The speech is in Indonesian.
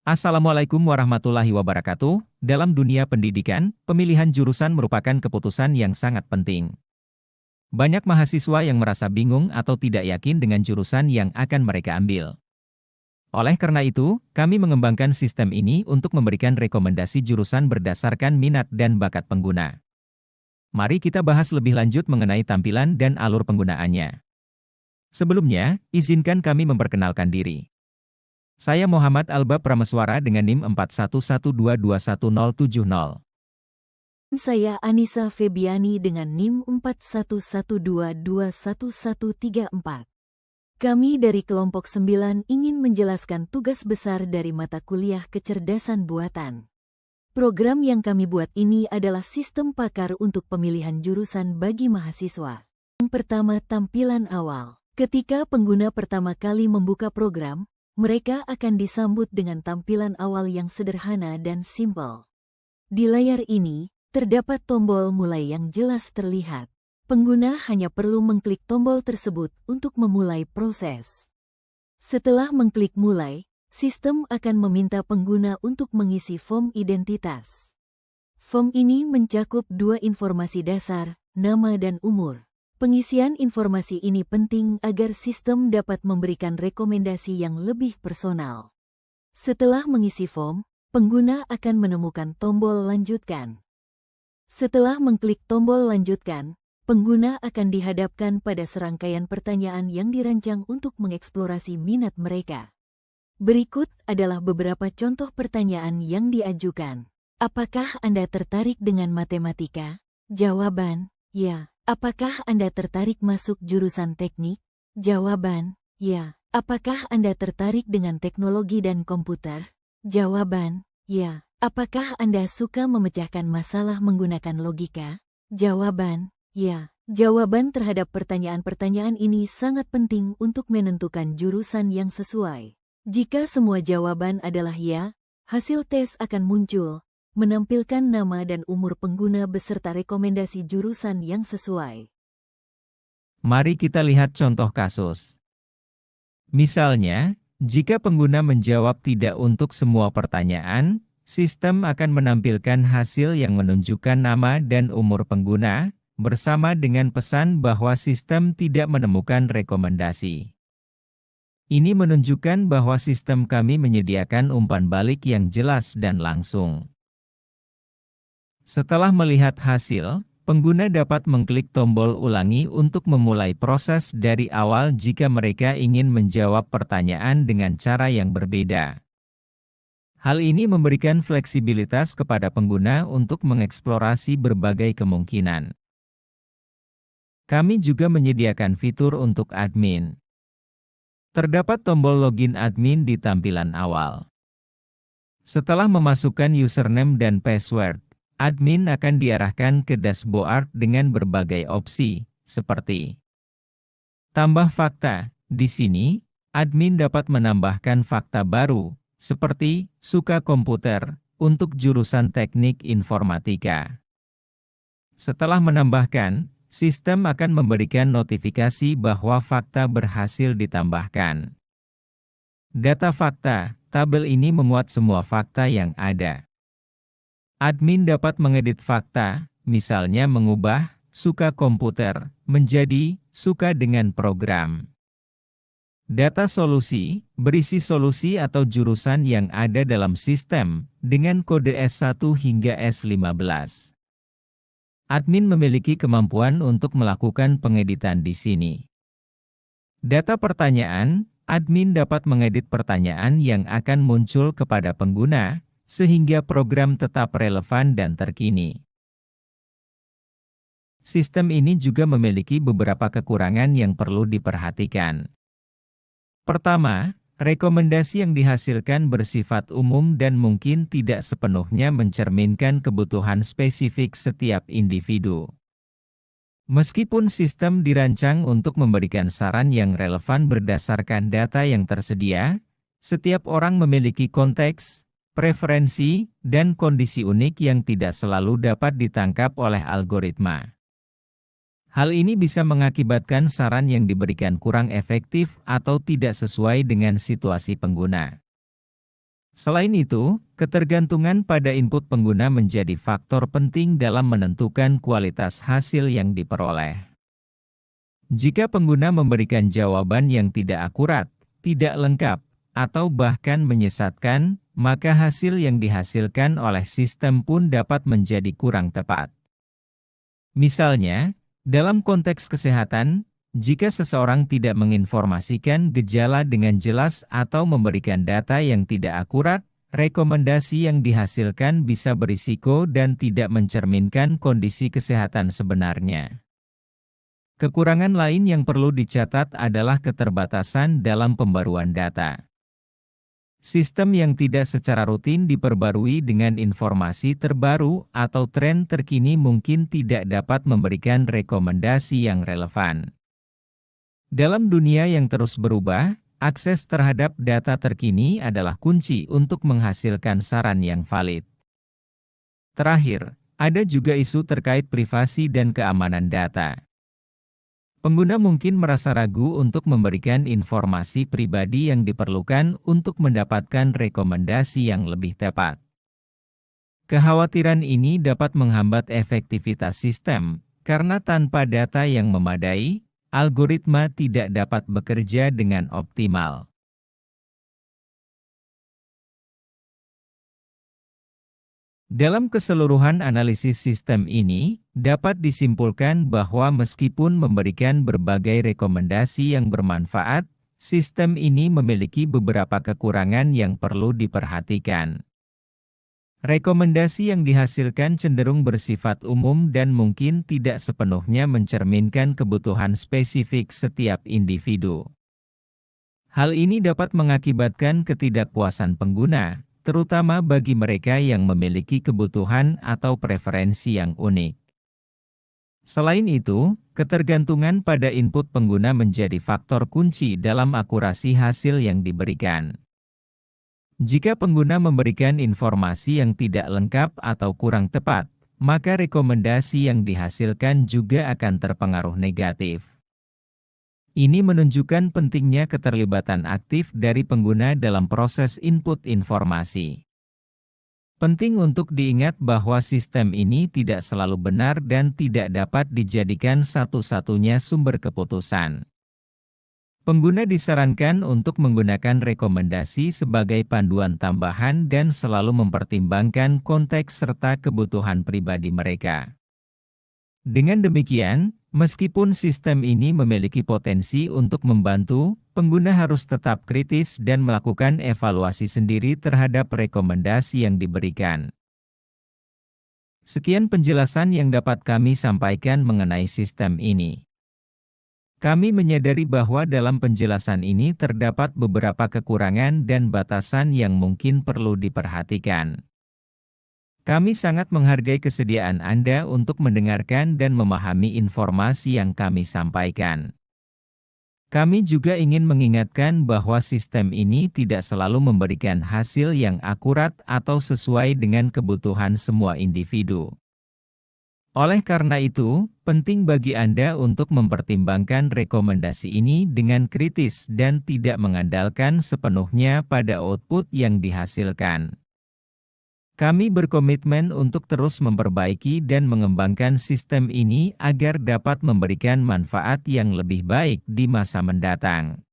Assalamualaikum warahmatullahi wabarakatuh. Dalam dunia pendidikan, pemilihan jurusan merupakan keputusan yang sangat penting. Banyak mahasiswa yang merasa bingung atau tidak yakin dengan jurusan yang akan mereka ambil. Oleh karena itu, kami mengembangkan sistem ini untuk memberikan rekomendasi jurusan berdasarkan minat dan bakat pengguna. Mari kita bahas lebih lanjut mengenai tampilan dan alur penggunaannya. Sebelumnya, izinkan kami memperkenalkan diri. Saya Muhammad Alba Prameswara dengan NIM 4112211070. Saya Anissa Febiani dengan NIM 4112211134. Kami dari kelompok 9 ingin menjelaskan tugas besar dari mata kuliah kecerdasan buatan. Program yang kami buat ini adalah sistem pakar untuk pemilihan jurusan bagi mahasiswa. Yang pertama, tampilan awal. Ketika pengguna pertama kali membuka program, mereka akan disambut dengan tampilan awal yang sederhana dan simpel. Di layar ini, terdapat tombol mulai yang jelas terlihat. Pengguna hanya perlu mengklik tombol tersebut untuk memulai proses. Setelah mengklik mulai, sistem akan meminta pengguna untuk mengisi form identitas. Form ini mencakup dua informasi dasar, nama dan umur. Pengisian informasi ini penting agar sistem dapat memberikan rekomendasi yang lebih personal. Setelah mengisi form, pengguna akan menemukan tombol lanjutkan. Setelah mengklik tombol lanjutkan, pengguna akan dihadapkan pada serangkaian pertanyaan yang dirancang untuk mengeksplorasi minat mereka. Berikut adalah beberapa contoh pertanyaan yang diajukan. Apakah Anda tertarik dengan matematika? Jawaban, ya. Apakah Anda tertarik masuk jurusan teknik? Jawaban, ya. Apakah Anda tertarik dengan teknologi dan komputer? Jawaban, ya. Apakah Anda suka memecahkan masalah menggunakan logika? Jawaban, ya. Jawaban terhadap pertanyaan-pertanyaan ini sangat penting untuk menentukan jurusan yang sesuai. Jika semua jawaban adalah ya, hasil tes akan muncul, menampilkan nama dan umur pengguna beserta rekomendasi jurusan yang sesuai. Mari kita lihat contoh kasus. Misalnya, jika pengguna menjawab tidak untuk semua pertanyaan, sistem akan menampilkan hasil yang menunjukkan nama dan umur pengguna, bersama dengan pesan bahwa sistem tidak menemukan rekomendasi. Ini menunjukkan bahwa sistem kami menyediakan umpan balik yang jelas dan langsung. Setelah melihat hasil, pengguna dapat mengklik tombol ulangi untuk memulai proses dari awal jika mereka ingin menjawab pertanyaan dengan cara yang berbeda. Hal ini memberikan fleksibilitas kepada pengguna untuk mengeksplorasi berbagai kemungkinan. Kami juga menyediakan fitur untuk admin. Terdapat tombol login admin di tampilan awal. Setelah memasukkan username dan password, admin akan diarahkan ke dashboard dengan berbagai opsi, seperti tambah fakta. Di sini, admin dapat menambahkan fakta baru, seperti suka komputer, untuk jurusan teknik informatika. Setelah menambahkan, sistem akan memberikan notifikasi bahwa fakta berhasil ditambahkan. Data fakta, tabel ini memuat semua fakta yang ada. Admin dapat mengedit fakta, misalnya mengubah suka komputer menjadi suka dengan program. Data solusi, berisi solusi atau jurusan yang ada dalam sistem, dengan kode S1 hingga S15. Admin memiliki kemampuan untuk melakukan pengeditan di sini. Data pertanyaan, admin dapat mengedit pertanyaan yang akan muncul kepada pengguna, sehingga program tetap relevan dan terkini. Sistem ini juga memiliki beberapa kekurangan yang perlu diperhatikan. Pertama, rekomendasi yang dihasilkan bersifat umum dan mungkin tidak sepenuhnya mencerminkan kebutuhan spesifik setiap individu. Meskipun sistem dirancang untuk memberikan saran yang relevan berdasarkan data yang tersedia, setiap orang memiliki konteks, preferensi, dan kondisi unik yang tidak selalu dapat ditangkap oleh algoritma. Hal ini bisa mengakibatkan saran yang diberikan kurang efektif atau tidak sesuai dengan situasi pengguna. Selain itu, ketergantungan pada input pengguna menjadi faktor penting dalam menentukan kualitas hasil yang diperoleh. Jika pengguna memberikan jawaban yang tidak akurat, tidak lengkap, atau bahkan menyesatkan, maka hasil yang dihasilkan oleh sistem pun dapat menjadi kurang tepat. Misalnya, dalam konteks kesehatan, jika seseorang tidak menginformasikan gejala dengan jelas atau memberikan data yang tidak akurat, rekomendasi yang dihasilkan bisa berisiko dan tidak mencerminkan kondisi kesehatan sebenarnya. Kekurangan lain yang perlu dicatat adalah keterbatasan dalam pembaruan data. Sistem yang tidak secara rutin diperbarui dengan informasi terbaru atau tren terkini mungkin tidak dapat memberikan rekomendasi yang relevan. Dalam dunia yang terus berubah, akses terhadap data terkini adalah kunci untuk menghasilkan saran yang valid. Terakhir, ada juga isu terkait privasi dan keamanan data. Pengguna mungkin merasa ragu untuk memberikan informasi pribadi yang diperlukan untuk mendapatkan rekomendasi yang lebih tepat. Kekhawatiran ini dapat menghambat efektivitas sistem, karena tanpa data yang memadai, algoritma tidak dapat bekerja dengan optimal. Dalam keseluruhan analisis sistem ini, dapat disimpulkan bahwa meskipun memberikan berbagai rekomendasi yang bermanfaat, sistem ini memiliki beberapa kekurangan yang perlu diperhatikan. Rekomendasi yang dihasilkan cenderung bersifat umum dan mungkin tidak sepenuhnya mencerminkan kebutuhan spesifik setiap individu. Hal ini dapat mengakibatkan ketidakpuasan pengguna, terutama bagi mereka yang memiliki kebutuhan atau preferensi yang unik. Selain itu, ketergantungan pada input pengguna menjadi faktor kunci dalam akurasi hasil yang diberikan. Jika pengguna memberikan informasi yang tidak lengkap atau kurang tepat, maka rekomendasi yang dihasilkan juga akan terpengaruh negatif. Ini menunjukkan pentingnya keterlibatan aktif dari pengguna dalam proses input informasi. Penting untuk diingat bahwa sistem ini tidak selalu benar dan tidak dapat dijadikan satu-satunya sumber keputusan. Pengguna disarankan untuk menggunakan rekomendasi sebagai panduan tambahan dan selalu mempertimbangkan konteks serta kebutuhan pribadi mereka. Dengan demikian, meskipun sistem ini memiliki potensi untuk membantu, pengguna harus tetap kritis dan melakukan evaluasi sendiri terhadap rekomendasi yang diberikan. Sekian penjelasan yang dapat kami sampaikan mengenai sistem ini. Kami menyadari bahwa dalam penjelasan ini terdapat beberapa kekurangan dan batasan yang mungkin perlu diperhatikan. Kami sangat menghargai kesediaan Anda untuk mendengarkan dan memahami informasi yang kami sampaikan. Kami juga ingin mengingatkan bahwa sistem ini tidak selalu memberikan hasil yang akurat atau sesuai dengan kebutuhan semua individu. Oleh karena itu, penting bagi Anda untuk mempertimbangkan rekomendasi ini dengan kritis dan tidak mengandalkan sepenuhnya pada output yang dihasilkan. Kami berkomitmen untuk terus memperbaiki dan mengembangkan sistem ini agar dapat memberikan manfaat yang lebih baik di masa mendatang.